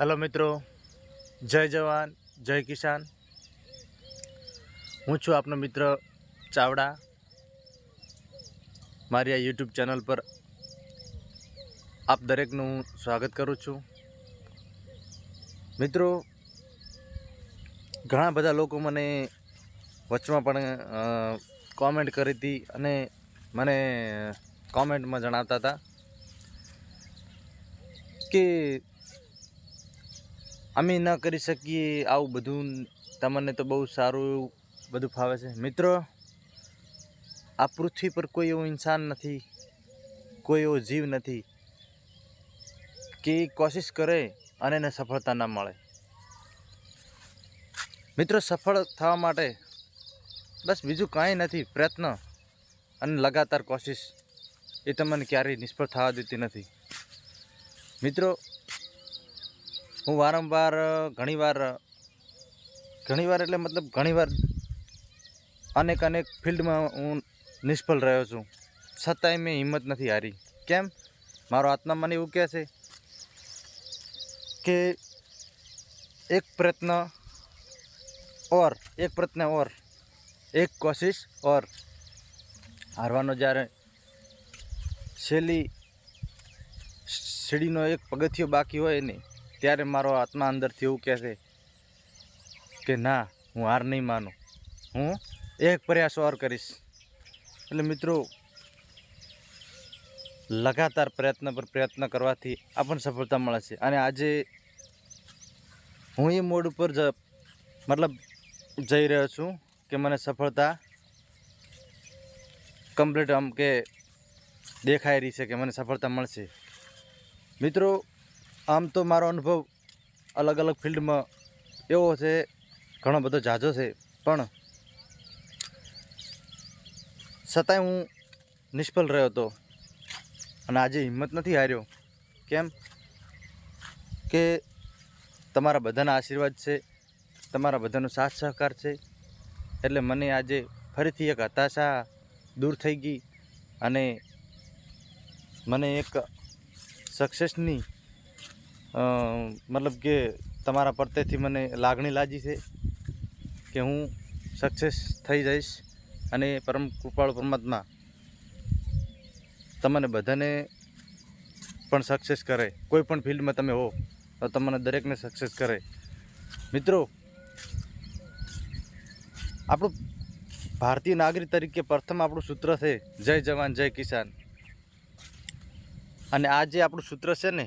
Hello मित्रों, जय जवान जय किसान। हूँ छूँ आपनो मित्र चावड़ा। मारी आ यूट्यूब चैनल पर आप दरेकનું स्वागत करूँ छूँ। मित्रों, घણા બધા લોકો મને વચમાં પણ કોમેન્ટ કરી હતી અને મને કોમેન્ટમાં જણાવતા હતા કે અમે ન કરી શકીએ આવું બધું, તમને તો બહુ સારું એવું બધું ફાવે છે। મિત્રો, આ પૃથ્વી પર કોઈ એવો ઇન્સાન નથી, કોઈ એવો જીવ નથી કે કોશિશ કરે અને એને સફળતા ના મળે। મિત્રો, સફળ થવા માટે બસ બીજું કાંઈ નથી, પ્રયત્ન અને લગાતાર કોશિશ એ તમને ક્યારેય નિષ્ફળ થવા દેતી નથી। મિત્રો, હું વારંવાર ઘણીવાર એટલે મતલબ ઘણીવાર અનેક ફિલ્ડમાં હું નિષ્ફળ રહ્યો છું, છતાંય મેં હિંમત નથી હારી। કેમ? મારો આત્મા મને એવું કહે છે કે એક પ્રયત્ન ઓર એક કોશિશ ઓર। હારવાનો જ્યારે છેલ્લી સીડીનો એક પગથિયો બાકી હોય ને, ત્યારે મારો આત્મા અંદરથી એવું કહે છે કે ના, હું હાર નહીં માનું, હું એક પ્રયાસ ઓર કરીશ। એટલે મિત્રો, લગાતાર પ્રયત્ન પર પ્રયત્ન કરવાથી આપણને સફળતા મળે છે। અને આજે હું એ મોડ ઉપર મતલબ જઈ રહ્યો છું કે મને સફળતા કમ્પ્લીટ આમ કે દેખાઈ રહી છે કે મને સફળતા મળશે। મિત્રો, આમ તો મારો અનુભવ અલગ અલગ ફિલ્ડમાં એવો છે, ઘણો બધો ઝાઝો છે, પણ છતાંય હું નિષ્ફળ રહ્યો હતો અને આજે હિંમત નથી હાર્યો। કેમ કે તમારા બધાના આશીર્વાદ છે, તમારા બધાનો સાથ સહકાર છે, એટલે મને આજે ફરીથી એક હતાશા દૂર થઈ ગઈ અને મને એક સક્સેસની મતલબ કે તમારા પ્રત્યેથી મને લાગણી લાગી છે કે હું સક્સેસ થઈ જઈશ અને પરમ કૃપાળુ પરમાત્મા તમને બધાને પણ સક્સેસ કરે। કોઈ પણ ફિલ્ડમાં તમે હો તો તમને દરેકને સક્સેસ કરે। મિત્રો, આપણું ભારતીય નાગરિક તરીકે પ્રથમ આપણું સૂત્ર છે જય જવાન જય કિસાન। અને આ જે આપણું સૂત્ર છે ને,